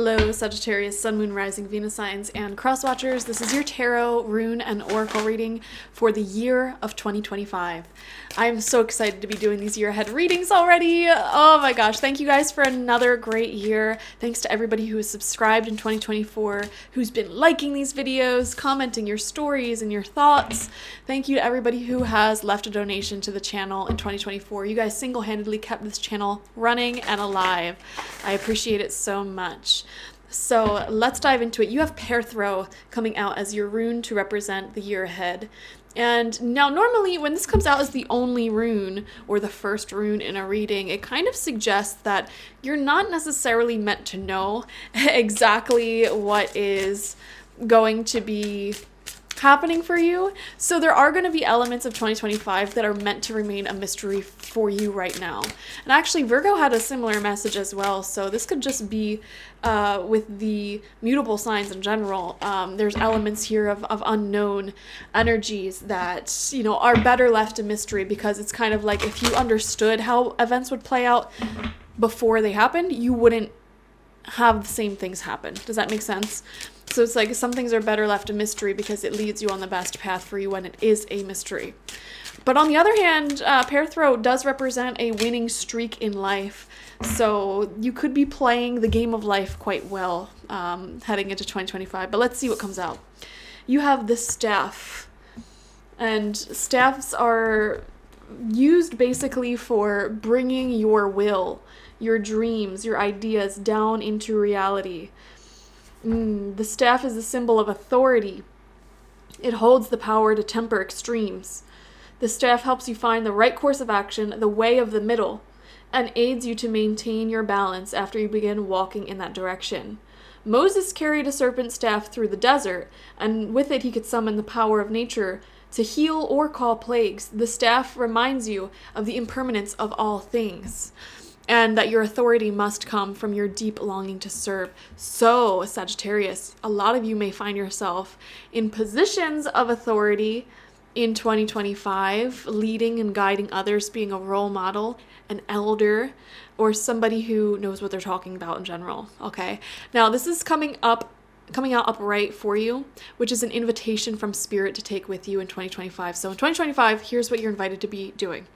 Hello, Sagittarius, Sun, Moon, Rising, Venus signs, and cross watchers. This is your tarot, rune, and oracle reading for the year of 2025. I'm so excited to be doing these year ahead readings already. Oh my gosh, thank you guys for another great year. Thanks to everybody who has subscribed in 2024, who's been liking these videos, commenting your stories and your thoughts. Thank you to everybody who has left a donation to the channel in 2024. You guys single-handedly kept this channel running and alive. I appreciate it so much. So let's dive into it. You have Perthro coming out as your rune to represent the year ahead. And now normally when this comes out as the only rune or the first rune in a reading, it kind of suggests that you're not necessarily meant to know exactly what is going to be happening for you. So there are going to be elements of 2025 that are meant to remain a mystery for you right now. And actually Virgo had a similar message as well. So this could just be with the mutable signs in general. There's elements here of unknown energies that, you know, are better left a mystery, because it's kind of like if you understood how events would play out before they happened, you wouldn't have the same things happen. Does that make sense? So it's like some things are better left a mystery because it leads you on the best path for you when it is a mystery. But on the other hand, Perthro does represent a winning streak in life. So you could be playing the game of life quite well heading into 2025. But let's see what comes out. You have the staff. And staffs are used basically for bringing your will, your dreams, your ideas down into reality. The staff is a symbol of authority. It holds the power to temper extremes. The staff helps you find the right course of action, the way of the middle, and aids you to maintain your balance after you begin walking in that direction. Moses carried a serpent staff through the desert, and with it he could summon the power of nature to heal or call plagues. The staff reminds you of the impermanence of all things, and that your authority must come from your deep longing to serve. So, Sagittarius, a lot of you may find yourself in positions of authority in 2025, leading and guiding others, being a role model, an elder, or somebody who knows what they're talking about in general, okay? Now, this is coming out upright for you, which is an invitation from Spirit to take with you in 2025. So in 2025, here's what you're invited to be doing.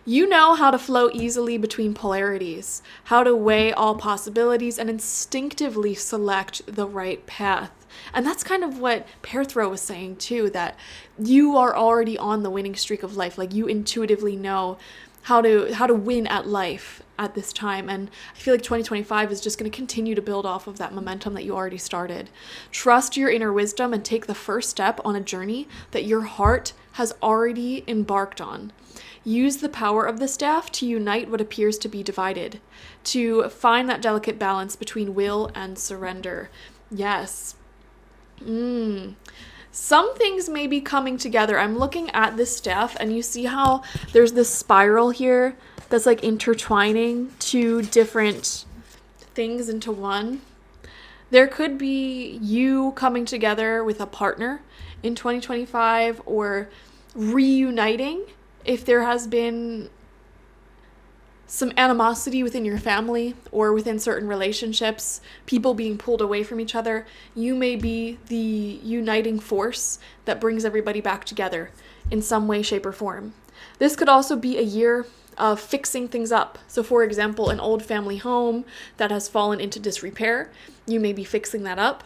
You know how to flow easily between polarities, how to weigh all possibilities and instinctively select the right path. And that's kind of what Perthro was saying too, that you are already on the winning streak of life. Like you intuitively know how to win at life at this time. And I feel like 2025 is just going to continue to build off of that momentum that you already started. Trust your inner wisdom and take the first step on a journey that your heart has already embarked on. Use the power of the staff to unite what appears to be divided, to find that delicate balance between will and surrender. Yes. Some things may be coming together. I'm looking at this staff and you see how there's this spiral here that's like intertwining two different things into one. There could be you coming together with a partner in 2025 or reuniting if there has been some animosity within your family or within certain relationships, people being pulled away from each other. You may be the uniting force that brings everybody back together in some way, shape, or form. This could also be a year of fixing things up. So for example, an old family home that has fallen into disrepair, you may be fixing that up,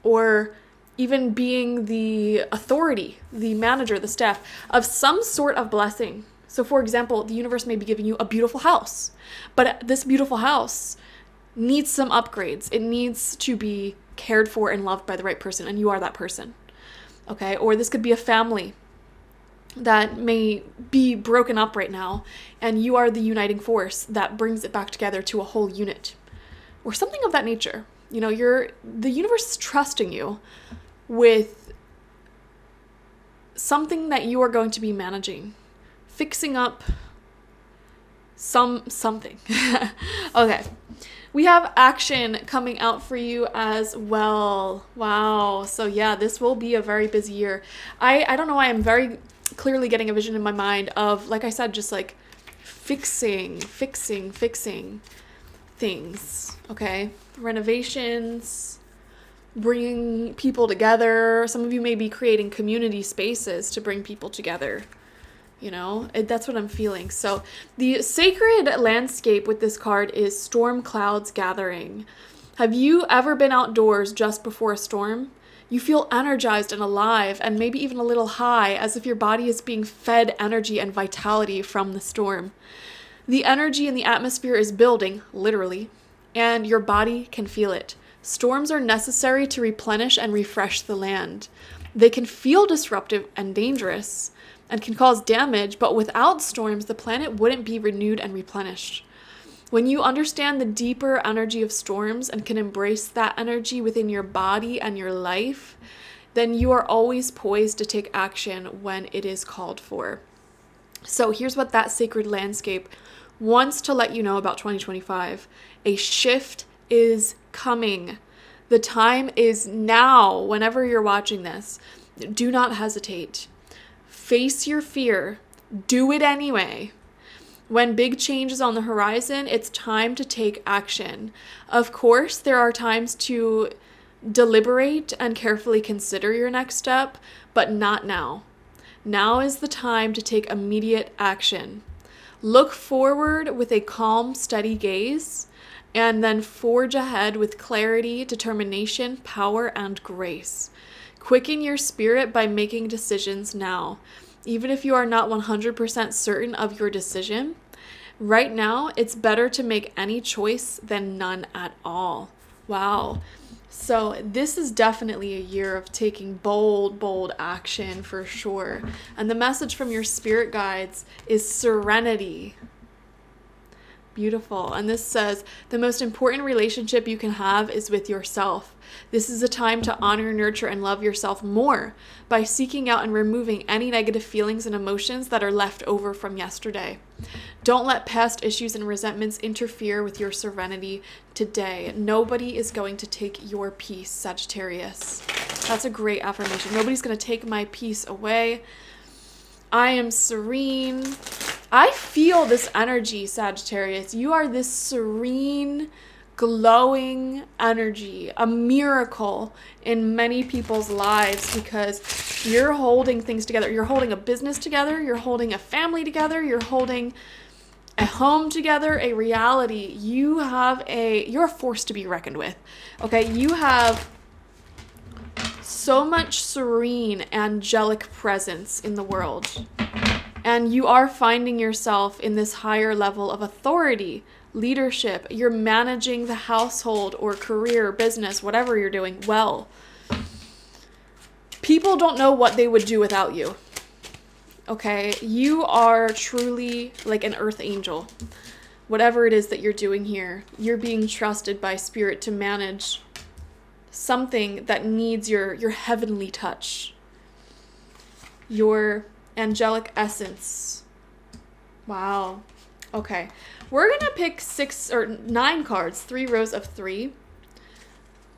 or even being the authority, the manager, the staff of some sort of blessing. So for example, the universe may be giving you a beautiful house, but this beautiful house needs some upgrades. It needs to be cared for and loved by the right person, and you are that person. Okay? Or this could be a family that may be broken up right now, and you are the uniting force that brings it back together to a whole unit, or something of that nature. You know, the universe is trusting you with something that you are going to be managing, fixing up something. Okay. We have action coming out for you as well. Wow. So yeah, this will be a very busy year. I don't know why I'm very clearly getting a vision in my mind of, like I said, just like fixing things, okay? Renovations, bringing people together. Some of you may be creating community spaces to bring people together. That's what I'm feeling. So the sacred landscape with this card is storm clouds gathering. Have you ever been outdoors just before a storm? You feel energized and alive, and maybe even a little high, as if your body is being fed energy and vitality from the storm. The energy in the atmosphere is building, literally, and your body can feel it. Storms are necessary to replenish and refresh the land. They can feel disruptive and dangerous, and can cause damage, but without storms, the planet wouldn't be renewed and replenished. When you understand the deeper energy of storms and can embrace that energy within your body and your life, then you are always poised to take action when it is called for. So here's what that sacred landscape wants to let you know about 2025. A shift is coming. The time is now. Whenever you're watching this, do not hesitate. Face your fear. Do it anyway. When big change is on the horizon, it's time to take action. Of course, there are times to deliberate and carefully consider your next step, but not now. Now is the time to take immediate action. Look forward with a calm, steady gaze, and then forge ahead with clarity, determination, power, and grace. Quicken your spirit by making decisions now. Even if you are not 100% certain of your decision, right now, it's better to make any choice than none at all. Wow. So this is definitely a year of taking bold action for sure. And the message from your spirit guides is serenity. Beautiful. And this says, the most important relationship you can have is with yourself. This is a time to honor, nurture, and love yourself more by seeking out and removing any negative feelings and emotions that are left over from yesterday. Don't let past issues and resentments interfere with your serenity today. Nobody is going to take your peace, Sagittarius. That's a great affirmation. Nobody's going to take my peace away. I am serene. I feel this energy, Sagittarius. You are this serene, glowing energy, a miracle in many people's lives because you're holding things together. You're holding a business together. You're holding a family together. You're holding a home together, a reality. You're a force to be reckoned with. Okay, you have so much serene, angelic presence in the world. And you are finding yourself in this higher level of authority, leadership. You're managing the household or career, business, whatever you're doing well. People don't know what they would do without you. Okay? You are truly like an earth angel. Whatever it is that you're doing here, you're being trusted by spirit to manage something that needs your heavenly touch. Your angelic essence. Wow. Okay. We're going to pick 9 cards, 3 rows of 3.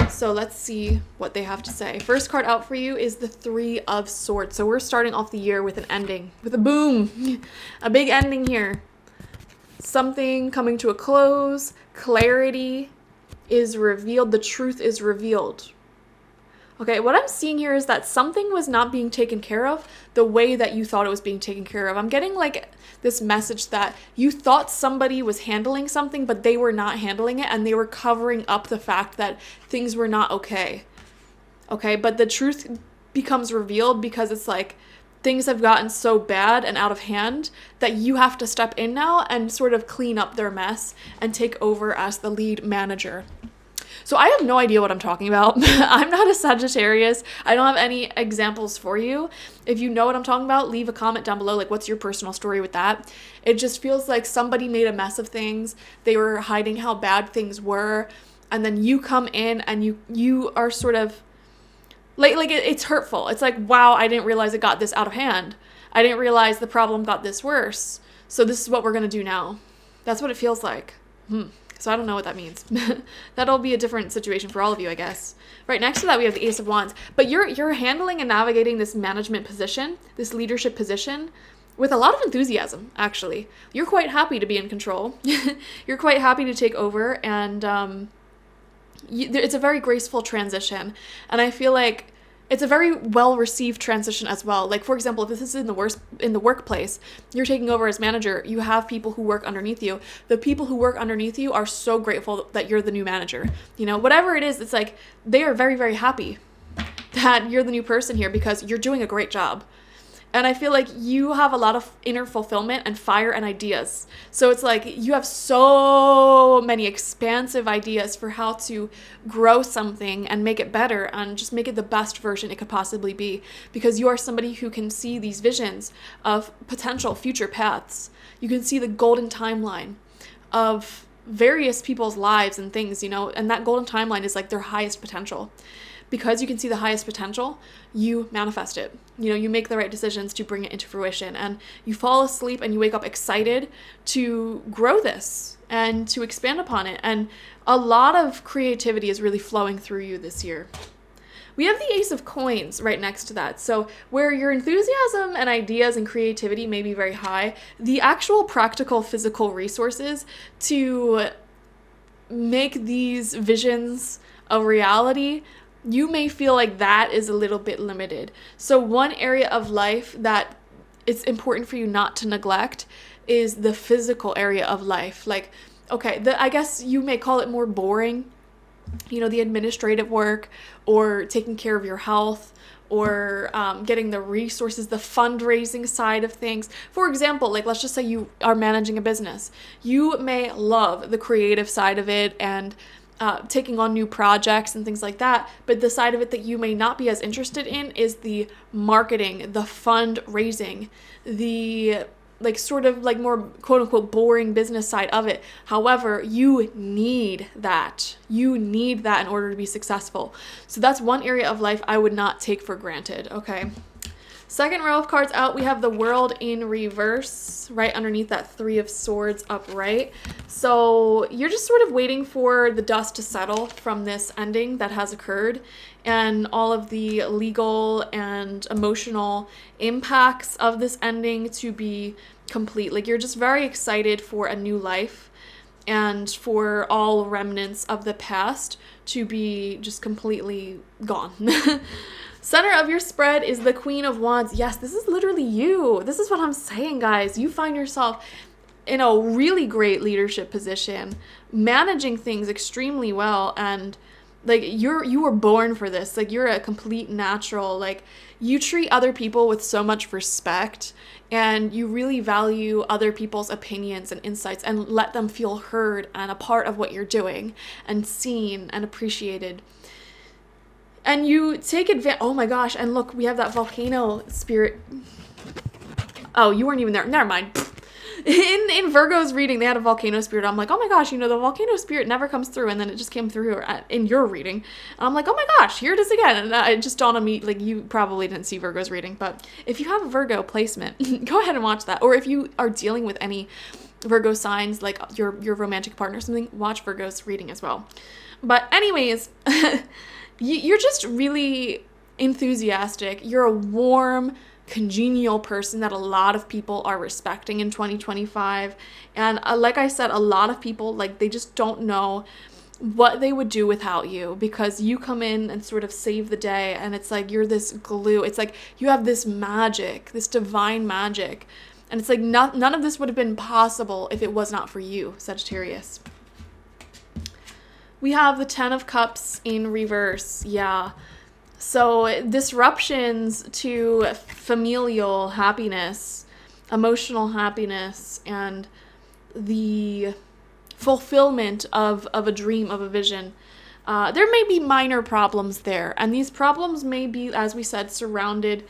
So let's see what they have to say. First card out for you is the 3 of Swords. So we're starting off the year with an ending, with a boom, a big ending here. Something coming to a close. Clarity is revealed. The truth is revealed. Okay, what I'm seeing here is that something was not being taken care of the way that you thought it was being taken care of. I'm getting like this message that you thought somebody was handling something, but they were not handling it, and they were covering up the fact that things were not okay. Okay, but the truth becomes revealed because it's like things have gotten so bad and out of hand that you have to step in now and sort of clean up their mess and take over as the lead manager. So I have no idea what I'm talking about. I'm not a Sagittarius. I don't have any examples for you. If you know what I'm talking about, leave a comment down below. Like, what's your personal story with that? It just feels like somebody made a mess of things. They were hiding how bad things were. And then you come in and you are sort of like it's hurtful. It's like, wow, I didn't realize it got this out of hand. I didn't realize the problem got this worse. So this is what we're going to do now. That's what it feels like. So I don't know what that means. That'll be a different situation for all of you, I guess. Right next to that, we have the Ace of Wands. But you're handling and navigating this management position, this leadership position, with a lot of enthusiasm, actually. You're quite happy to be in control. You're quite happy to take over, and it's a very graceful transition. And I feel like it's a very well-received transition as well. Like, for example, if this is in the workplace, you're taking over as manager, you have people who work underneath you. The people who work underneath you are so grateful that you're the new manager. You know, whatever it is, it's like they are very, very happy that you're the new person here because you're doing a great job. And I feel like you have a lot of inner fulfillment and fire and ideas. So it's like you have so many expansive ideas for how to grow something and make it better and just make it the best version it could possibly be. Because you are somebody who can see these visions of potential future paths. You can see the golden timeline of various people's lives and things, you know, and that golden timeline is like their highest potential. Because you can see the highest potential, you manifest it. You know, you make the right decisions to bring it into fruition, and you fall asleep and you wake up excited to grow this and to expand upon it. And a lot of creativity is really flowing through you this year. We have the Ace of Coins right next to that. So where your enthusiasm and ideas and creativity may be very high, the actual practical physical resources to make these visions a reality, you may feel like that is a little bit limited. So one area of life that it's important for you not to neglect is the physical area of life. Like, okay, I guess you may call it more boring, you know, the administrative work or taking care of your health or getting the resources, the fundraising side of things. For example, like let's just say you are managing a business. You may love the creative side of it and taking on new projects and things like that. But the side of it that you may not be as interested in is the marketing, the fundraising, the like sort of like more quote unquote boring business side of it. However, you need that. You need that in order to be successful. So that's one area of life I would not take for granted. Okay. Second row of cards out, we have the World in reverse, right underneath that Three of Swords upright. So you're just sort of waiting for the dust to settle from this ending that has occurred and all of the legal and emotional impacts of this ending to be complete. Like you're just very excited for a new life and for all remnants of the past to be just completely gone. Center of your spread is the Queen of Wands. Yes, this is literally you. This is what I'm saying, guys. You find yourself in a really great leadership position, managing things extremely well, and like you were born for this. Like you're a complete natural. Like you treat other people with so much respect, and you really value other people's opinions and insights and let them feel heard and a part of what you're doing and seen and appreciated. And you take advantage. Oh my gosh. And look, we have that volcano spirit. Oh, you weren't even there. Never mind. In Virgo's reading, they had a volcano spirit. I'm like, oh my gosh, you know, the volcano spirit never comes through. And then it just came through in your reading. And I'm like, oh my gosh, here it is again. And it just dawned on me, like, you probably didn't see Virgo's reading. But if you have a Virgo placement, go ahead and watch that. Or if you are dealing with any Virgo signs, like your romantic partner or something, watch Virgo's reading as well. But anyways... You're just really enthusiastic. You're a warm, congenial person that a lot of people are respecting in 2025. And like I said, a lot of people, like, they just don't know what they would do without you because you come in and sort of save the day. And it's like you're this glue. It's like you have this magic, this divine magic. And it's like none of this would have been possible if it was not for you, Sagittarius. We have the Ten of Cups in reverse. Yeah. So disruptions to familial happiness, emotional happiness, and the fulfillment of a dream, of a vision. There may be minor problems there. And these problems may be, as we said, surrounded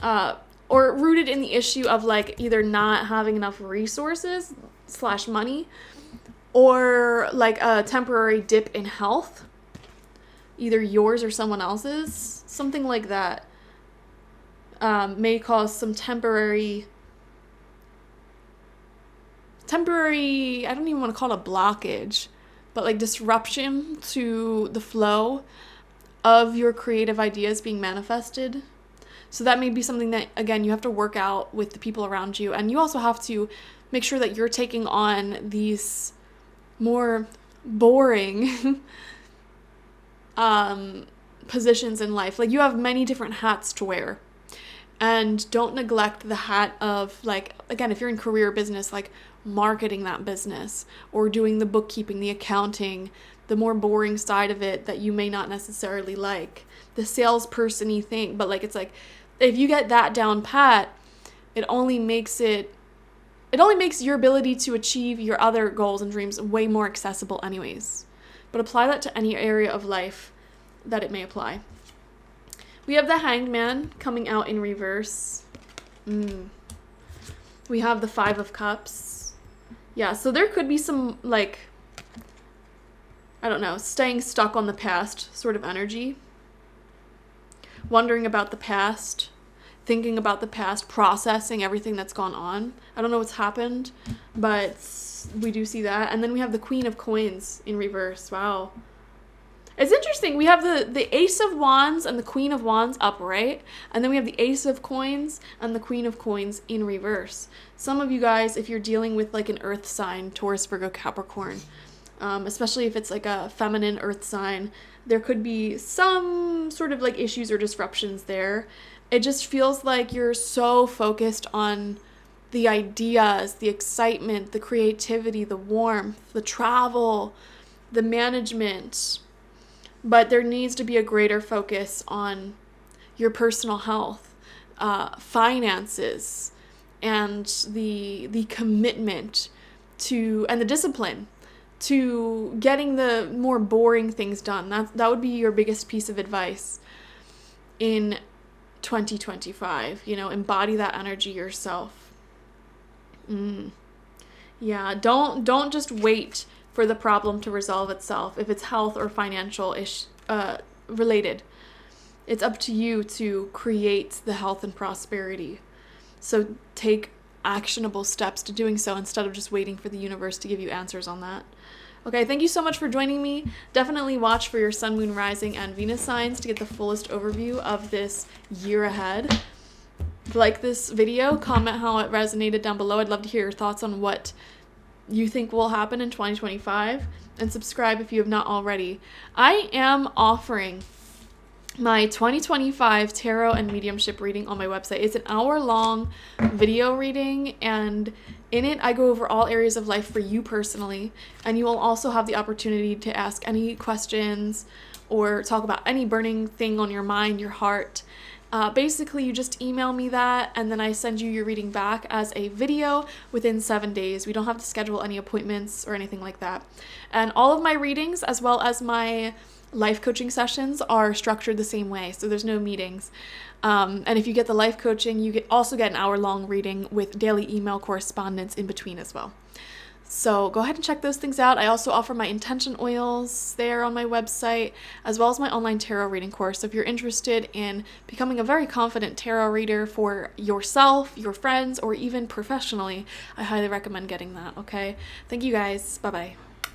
or rooted in the issue of like either not having enough resources / money, or like a temporary dip in health, either yours or someone else's, something like that may cause some temporary, I don't even want to call it a blockage, but like disruption to the flow of your creative ideas being manifested. So that may be something that, again, you have to work out with the people around you. And you also have to make sure that you're taking on these more boring positions in life. Like, you have many different hats to wear. And don't neglect the hat of, like, again, if you're in career business, like marketing that business or doing the bookkeeping, the accounting, the more boring side of it that you may not necessarily like, the salesperson-y thing. But like, it's like, if you get that down pat, it only makes your ability to achieve your other goals and dreams way more accessible anyways. But apply that to any area of life that it may apply. We have the Hanged Man coming out in reverse. We have the Five of Cups. Yeah, so there could be some, like, I don't know, staying stuck on the past sort of energy. Wondering about the past, thinking about the past, processing everything that's gone on. I don't know what's happened, but we do see that. And then we have the Queen of Coins in reverse. Wow. It's interesting. We have the Ace of Wands and the Queen of Wands upright. And then we have the Ace of Coins and the Queen of Coins in reverse. Some of you guys, if you're dealing with like an earth sign, Taurus, Virgo, Capricorn, especially if it's like a feminine earth sign, there could be some sort of like issues or disruptions there. It just feels like you're so focused on the ideas, the excitement, the creativity, the warmth, the travel, the management. But there needs to be a greater focus on your personal health, finances, and the commitment to, and the discipline to getting the more boring things done. That would be your biggest piece of advice in 2025. Embody that energy yourself. Yeah, don't just wait for the problem to resolve itself if it's health or financial related. It's up to you to create the health and prosperity. So take actionable steps to doing so instead of just waiting for the universe to give you answers on that. Okay, thank you so much for joining me. Definitely watch for your sun, moon, rising, and Venus signs to get the fullest overview of this year ahead. Like this video, comment how it resonated down below. I'd love to hear your thoughts on what you think will happen in 2025, and subscribe if you have not already. I am offering my 2025 tarot and mediumship reading on my website. It's an hour-long video reading, and in it I go over all areas of life for you personally, and you will also have the opportunity to ask any questions or talk about any burning thing on your mind, your heart. Basically, you just email me that, and then I send you your reading back as a video within 7 days. We don't have to schedule any appointments or anything like that. And all of my readings, as well as my life coaching sessions, are structured the same way, so there's no meetings. And if you get the life coaching, you also get an hour-long reading with daily email correspondence in between as well. So go ahead and check those things out. I also offer my intention oils there on my website, as well as my online tarot reading course. So if you're interested in becoming a very confident tarot reader for yourself, your friends, or even professionally, I highly recommend getting that, okay? Thank you guys. Bye-bye.